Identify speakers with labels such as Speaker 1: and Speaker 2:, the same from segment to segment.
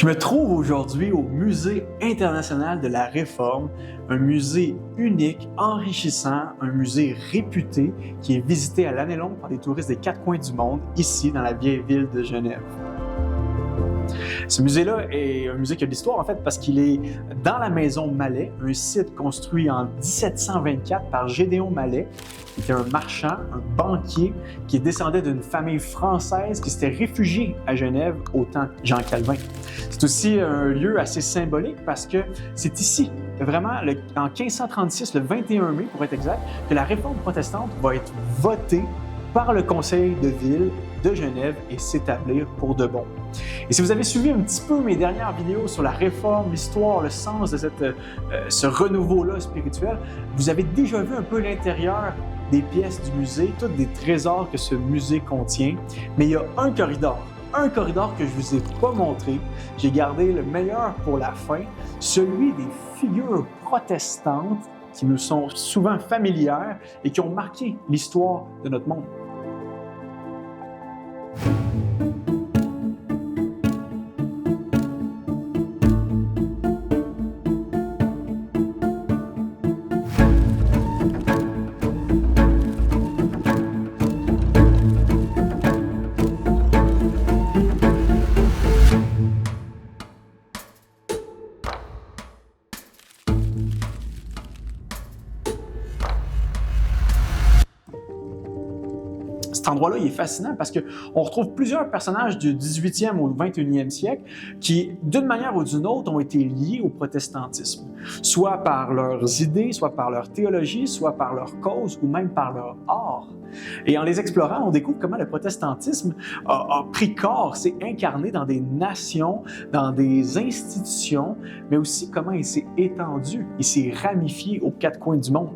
Speaker 1: Je me trouve aujourd'hui au Musée international de la Réforme, un musée unique, enrichissant, un musée réputé qui est visité à l'année longue par des touristes des quatre coins du monde, ici dans la vieille ville de Genève. Ce musée-là est un musée qui a de l'histoire en fait parce qu'il est dans la maison Mallet, un site construit en 1724 par Gédéon Mallet, qui était un marchand, un banquier qui descendait d'une famille française qui s'était réfugiée à Genève au temps de Jean Calvin. C'est aussi un lieu assez symbolique parce que c'est ici, vraiment en 1536, le 21 mai pour être exact, que la réforme protestante va être votée par le conseil de ville de Genève et s'établir pour de bon. Et si vous avez suivi un petit peu mes dernières vidéos sur la réforme, l'histoire, le sens de ce renouveau-là spirituel, vous avez déjà vu un peu l'intérieur des pièces du musée, tous des trésors que ce musée contient. Mais il y a un corridor que je ne vous ai pas montré. J'ai gardé le meilleur pour la fin, celui des figures protestantes qui nous sont souvent familières et qui ont marqué l'histoire de notre monde. Cet endroit-là, il est fascinant parce qu'on retrouve plusieurs personnages du 18e au 21e siècle qui, d'une manière ou d'une autre, ont été liés au protestantisme, soit par leurs idées, soit par leur théologie, soit par leur cause ou même par leur art. Et en les explorant, on découvre comment le protestantisme a pris corps, s'est incarné dans des nations, dans des institutions, mais aussi comment il s'est étendu, il s'est ramifié aux quatre coins du monde.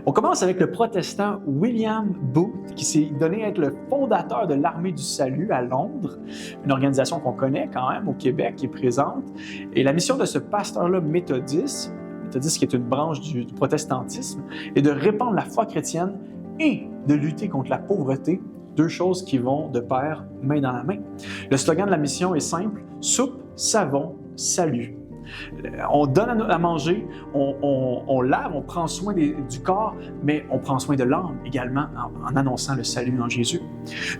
Speaker 1: On commence avec le protestant William Booth, qui s'est donné être le fondateur de l'Armée du Salut à Londres, une organisation qu'on connaît quand même au Québec, qui est présente. Et la mission de ce pasteur-là méthodiste qui est une branche du protestantisme, est de répandre la foi chrétienne et de lutter contre la pauvreté, deux choses qui vont de pair, main dans la main. Le slogan de la mission est simple: soupe, savon, salut. On donne à manger, on lave, on prend soin du corps, mais on prend soin de l'âme également en annonçant le salut en Jésus.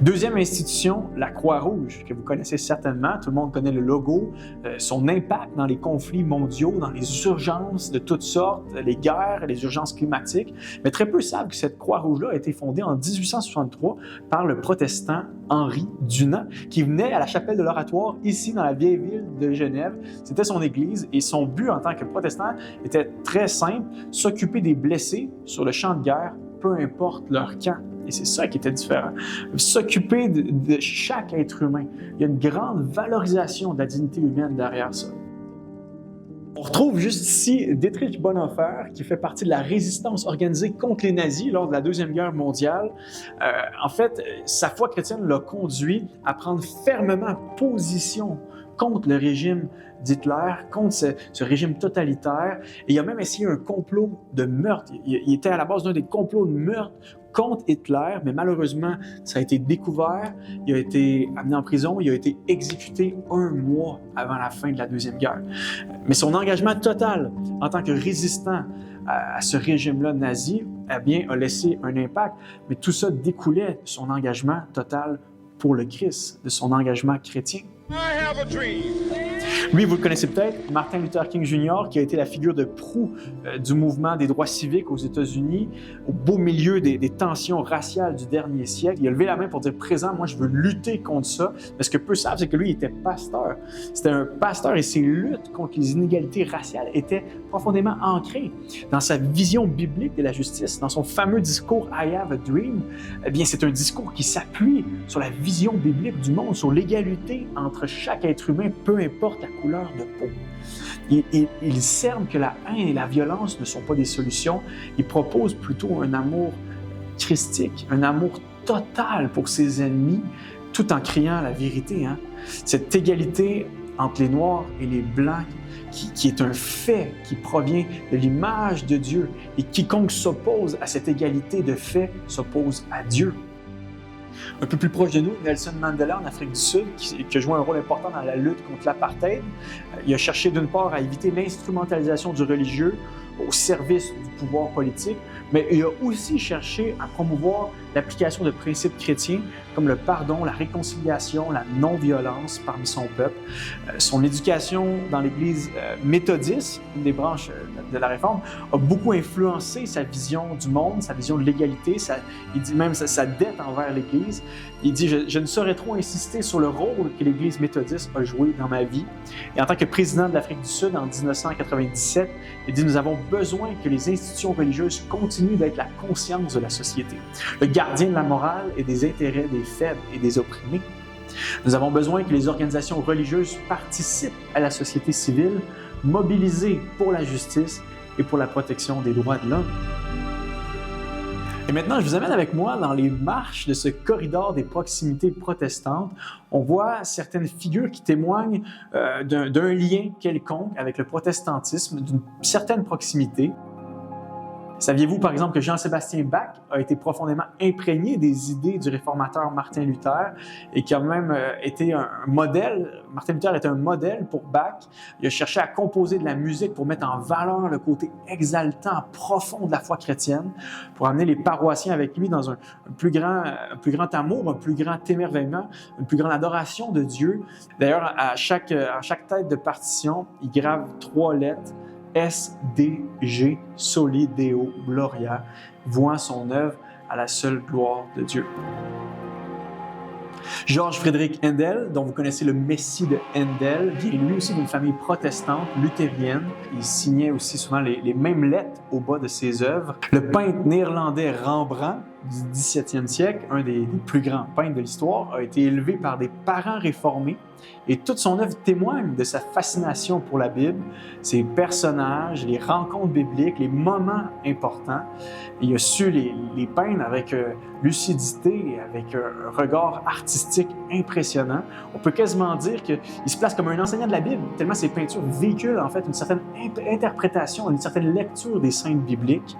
Speaker 1: Deuxième institution, la Croix-Rouge, que vous connaissez certainement. Tout le monde connaît le logo, son impact dans les conflits mondiaux, dans les urgences de toutes sortes, les guerres, les urgences climatiques. Mais très peu savent que cette Croix-Rouge-là a été fondée en 1863 par le protestant Henri Dunant, qui venait à la chapelle de l'Oratoire, ici dans la vieille ville de Genève. C'était son église et son but en tant que protestant était très simple: s'occuper des blessés sur le champ de guerre, peu importe leur camp. Et c'est ça qui était différent. S'occuper de chaque être humain. Il y a une grande valorisation de la dignité humaine derrière ça. On retrouve juste ici Dietrich Bonhoeffer, qui fait partie de la résistance organisée contre les nazis lors de la Deuxième Guerre mondiale. En fait, sa foi chrétienne l'a conduit à prendre fermement position contre le régime d'Hitler, contre ce régime totalitaire. Et il a même essayé un complot de meurtre. Il était à la base d'un des complots de meurtre contre Hitler, mais malheureusement, ça a été découvert. Il a été amené en prison, il a été exécuté 1 mois avant la fin de la Deuxième Guerre. Mais son engagement total en tant que résistant à ce régime-là nazi, eh bien, a laissé un impact. Mais tout ça découlait de son engagement total pour le Christ, de son engagement chrétien. Lui, vous le connaissez peut-être, Martin Luther King Jr., qui a été la figure de proue du mouvement des droits civiques aux États-Unis, au beau milieu des tensions raciales du dernier siècle. Il a levé la main pour dire: présent, moi je veux lutter contre ça. Mais ce que peu savent, c'est que lui, il était pasteur. C'était un pasteur et ses luttes contre les inégalités raciales étaient profondément ancrées dans sa vision biblique de la justice. Dans son fameux discours « I have a dream », eh bien, c'est un discours qui s'appuie sur la vision biblique du monde, sur l'égalité entre chaque être humain, peu importe la couleur de peau. Il cerne que la haine et la violence ne sont pas des solutions. Il propose plutôt un amour christique, un amour total pour ses ennemis, tout en criant la vérité. Cette égalité entre les Noirs et les Blancs, qui est un fait qui provient de l'image de Dieu. Et quiconque s'oppose à cette égalité de fait s'oppose à Dieu. Un peu plus proche de nous, Nelson Mandela en Afrique du Sud, qui a joué un rôle important dans la lutte contre l'apartheid. Il a cherché d'une part à éviter l'instrumentalisation du religieux au service du pouvoir politique, mais il a aussi cherché à promouvoir l'application de principes chrétiens comme le pardon, la réconciliation, la non-violence parmi son peuple. Son éducation dans l'Église méthodiste, une des branches de la Réforme, a beaucoup influencé sa vision du monde, sa vision de l'égalité, il dit même sa dette envers l'Église. Il dit « Je ne saurais trop insister sur le rôle que l'Église méthodiste a joué dans ma vie. » Et en tant que président de l'Afrique du Sud en 1997, il dit « Nous avons besoin que les institutions religieuses continuent d'être la conscience de la société, le gardien de la morale et des intérêts des faibles et des opprimés. Nous avons besoin que les organisations religieuses participent à la société civile, mobilisées pour la justice et pour la protection des droits de l'homme. » Et maintenant, je vous amène avec moi dans les marches de ce corridor des proximités protestantes. On voit certaines figures qui témoignent d'un lien quelconque avec le protestantisme, d'une certaine proximité. Saviez-vous, par exemple, que Jean-Sébastien Bach a été profondément imprégné des idées du réformateur Martin Luther et qui a même été un modèle. Martin Luther était un modèle pour Bach. Il a cherché à composer de la musique pour mettre en valeur le côté exaltant, profond de la foi chrétienne, pour amener les paroissiens avec lui dans un plus grand amour, un plus grand émerveillement, une plus grande adoration de Dieu. D'ailleurs, à chaque tête de partition, il grave 3 lettres. S.D.G. Soli Deo Gloria, vouant son œuvre à la seule gloire de Dieu. Georges Frédéric Handel, dont vous connaissez le Messie de Handel, vient lui aussi d'une famille protestante, luthérienne. Il signait aussi souvent les mêmes lettres au bas de ses œuvres. Le peintre néerlandais Rembrandt, du 17e siècle, un des plus grands peintres de l'histoire, a été élevé par des parents réformés et toute son œuvre témoigne de sa fascination pour la Bible, ses personnages, les rencontres bibliques, les moments importants. Et il a su les peindre avec lucidité et avec un regard artistique impressionnant. On peut quasiment dire qu'il se place comme un enseignant de la Bible, tellement ses peintures véhiculent en fait une certaine interprétation, une certaine lecture des scènes bibliques.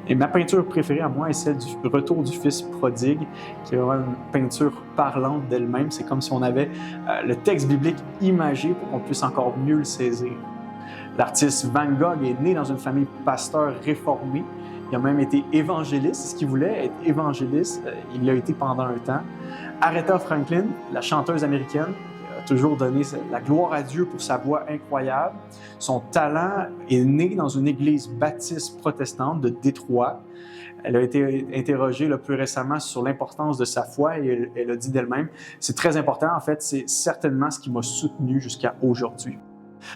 Speaker 1: Et ma peinture préférée à moi est celle du Retour du Fils prodigue, qui est vraiment une peinture parlante d'elle-même. C'est comme si on avait le texte biblique imagé pour qu'on puisse encore mieux le saisir. L'artiste Van Gogh est né dans une famille pasteur réformée. Il a même été évangéliste, c'est ce qu'il voulait, être évangéliste. Il l'a été pendant un temps. Aretha Franklin, la chanteuse américaine, qui a toujours donné la gloire à Dieu pour sa voix incroyable. Son talent est né dans une église baptiste protestante de Détroit. Elle a été interrogée plus récemment sur l'importance de sa foi et elle a dit d'elle-même « C'est très important, en fait, c'est certainement ce qui m'a soutenu jusqu'à aujourd'hui. »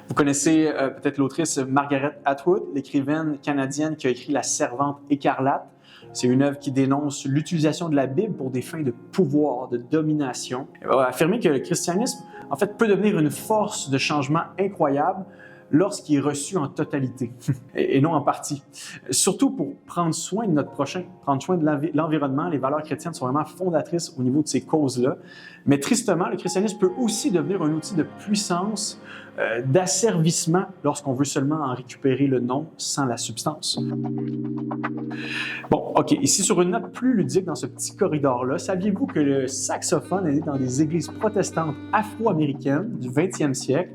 Speaker 1: Vous connaissez peut-être l'autrice Margaret Atwood, l'écrivaine canadienne qui a écrit La Servante écarlate. C'est une œuvre qui dénonce l'utilisation de la Bible pour des fins de pouvoir, de domination. Elle va affirmer que le christianisme, en fait, peut devenir une force de changement incroyable lorsqu'il est reçu en totalité et non en partie. Surtout pour prendre soin de notre prochain, prendre soin de l'environnement. Les valeurs chrétiennes sont vraiment fondatrices au niveau de ces causes-là. Mais tristement, le christianisme peut aussi devenir un outil de puissance, d'asservissement lorsqu'on veut seulement en récupérer le nom sans la substance. Bon, OK. Ici, sur une note plus ludique dans ce petit corridor-là, saviez-vous que le saxophone est né dans des églises protestantes afro-américaines du 20e siècle?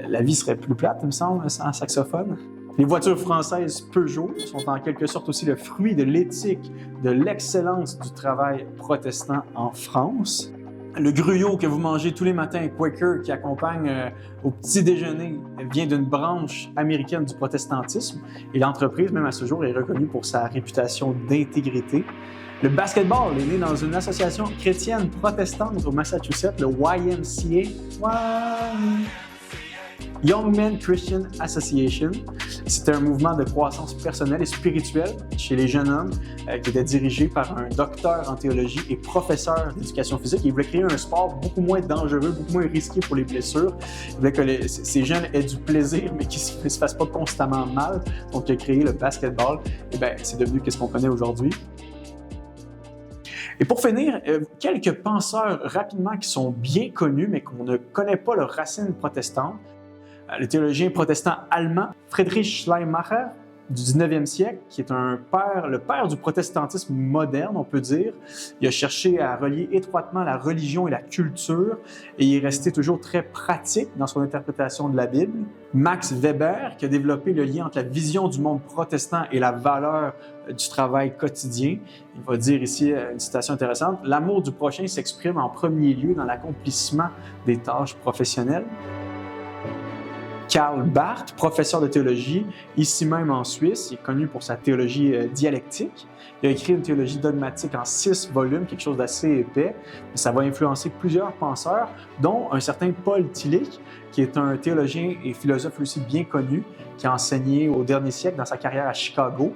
Speaker 1: La vie serait plus plate, il me semble, sans saxophone. Les voitures françaises Peugeot sont en quelque sorte aussi le fruit de l'éthique, de l'excellence du travail protestant en France. Le gruyot que vous mangez tous les matins, Quaker, qui accompagne au petit déjeuner, vient d'une branche américaine du protestantisme et l'entreprise, même à ce jour, est reconnue pour sa réputation d'intégrité. Le basketball est né dans une association chrétienne protestante au Massachusetts, le YMCA. Young Men Christian Association. C'était un mouvement de croissance personnelle et spirituelle chez les jeunes hommes qui était dirigé par un docteur en théologie et professeur d'éducation physique. Il voulait créer un sport beaucoup moins dangereux, beaucoup moins risqué pour les blessures. Il voulait que ces jeunes aient du plaisir, mais qu'ils ne se fassent pas constamment mal. Donc, il a créé le basketball. Et bien, c'est devenu ce qu'on connaît aujourd'hui. Et pour finir, quelques penseurs rapidement qui sont bien connus, mais qu'on ne connaît pas leurs racines protestantes. Le théologien protestant allemand Friedrich Schleiermacher, du 19e siècle, qui est le père du protestantisme moderne, on peut dire. Il a cherché à relier étroitement la religion et la culture, et il est resté toujours très pratique dans son interprétation de la Bible. Max Weber, qui a développé le lien entre la vision du monde protestant et la valeur du travail quotidien. Il va dire ici une citation intéressante: « L'amour du prochain s'exprime en premier lieu dans l'accomplissement des tâches professionnelles. » Karl Barth, professeur de théologie, ici même en Suisse, il est connu pour sa théologie dialectique. Il a écrit une théologie dogmatique en 6 volumes, quelque chose d'assez épais. Ça va influencer plusieurs penseurs, dont un certain Paul Tillich, qui est un théologien et philosophe aussi bien connu, qui a enseigné au dernier siècle dans sa carrière à Chicago.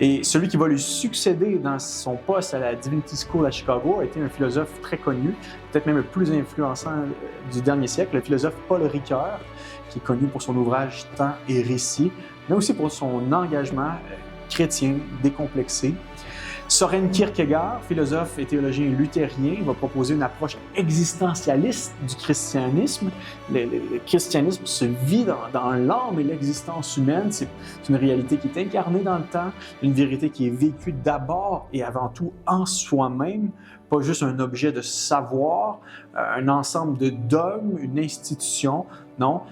Speaker 1: Et celui qui va lui succéder dans son poste à la Divinity School à Chicago a été un philosophe très connu, peut-être même le plus influençant du dernier siècle, le philosophe Paul Ricoeur, qui est connu pour son ouvrage Temps et récit, mais aussi pour son engagement chrétien décomplexé. Søren Kierkegaard, philosophe et théologien luthérien, va proposer une approche existentialiste du christianisme. Le christianisme se vit dans l'âme et l'existence humaine. C'est une réalité qui est incarnée dans le temps, une vérité qui est vécue d'abord et avant tout en soi-même, pas juste un objet de savoir, un ensemble de dogmes, une institution. Non,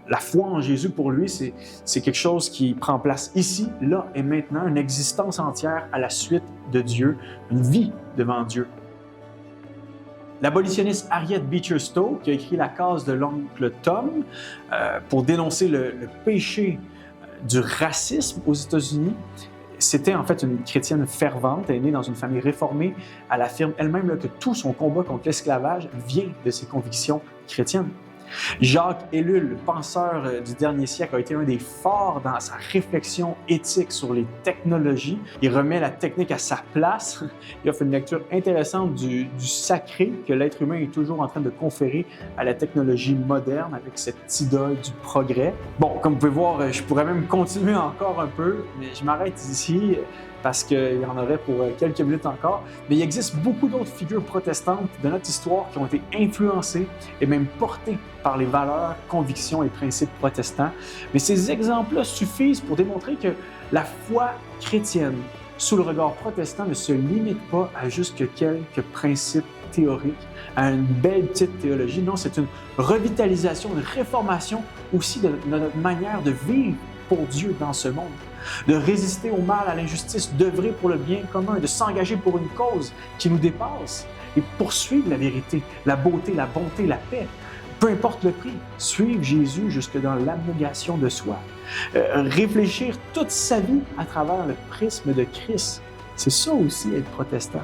Speaker 1: la foi en Jésus, pour lui, c'est quelque chose qui prend place ici, là et maintenant, une existence entière à la suite de Dieu, une vie devant Dieu. L'abolitionniste Harriet Beecher Stowe, qui a écrit La case de l'oncle Tom pour dénoncer le péché du racisme aux États-Unis, c'était en fait une chrétienne fervente. Elle est née dans une famille réformée. Elle affirme elle-même que tout son combat contre l'esclavage vient de ses convictions chrétiennes. Jacques Ellul, penseur du dernier siècle, a été un des forts dans sa réflexion éthique sur les technologies. Il remet la technique à sa place. Il a fait une lecture intéressante du sacré que l'être humain est toujours en train de conférer à la technologie moderne avec cette idole du progrès. Bon, comme vous pouvez voir, je pourrais même continuer encore un peu, mais je m'arrête ici parce qu'il y en aurait pour quelques minutes encore. Mais il existe beaucoup d'autres figures protestantes de notre histoire qui ont été influencées et même portées par les valeurs, convictions et principes protestants. Mais ces exemples-là suffisent pour démontrer que la foi chrétienne, sous le regard protestant, ne se limite pas à juste quelques principes théoriques, à une belle petite théologie. Non, c'est une revitalisation, une réformation aussi de notre manière de vivre pour Dieu dans ce monde, de résister au mal, à l'injustice, d'œuvrer pour le bien commun, de s'engager pour une cause qui nous dépasse et poursuivre la vérité, la beauté, la bonté, la paix. Peu importe le prix, suivre Jésus jusque dans l'abnégation de soi. Réfléchir toute sa vie à travers le prisme de Christ. C'est ça aussi être protestant.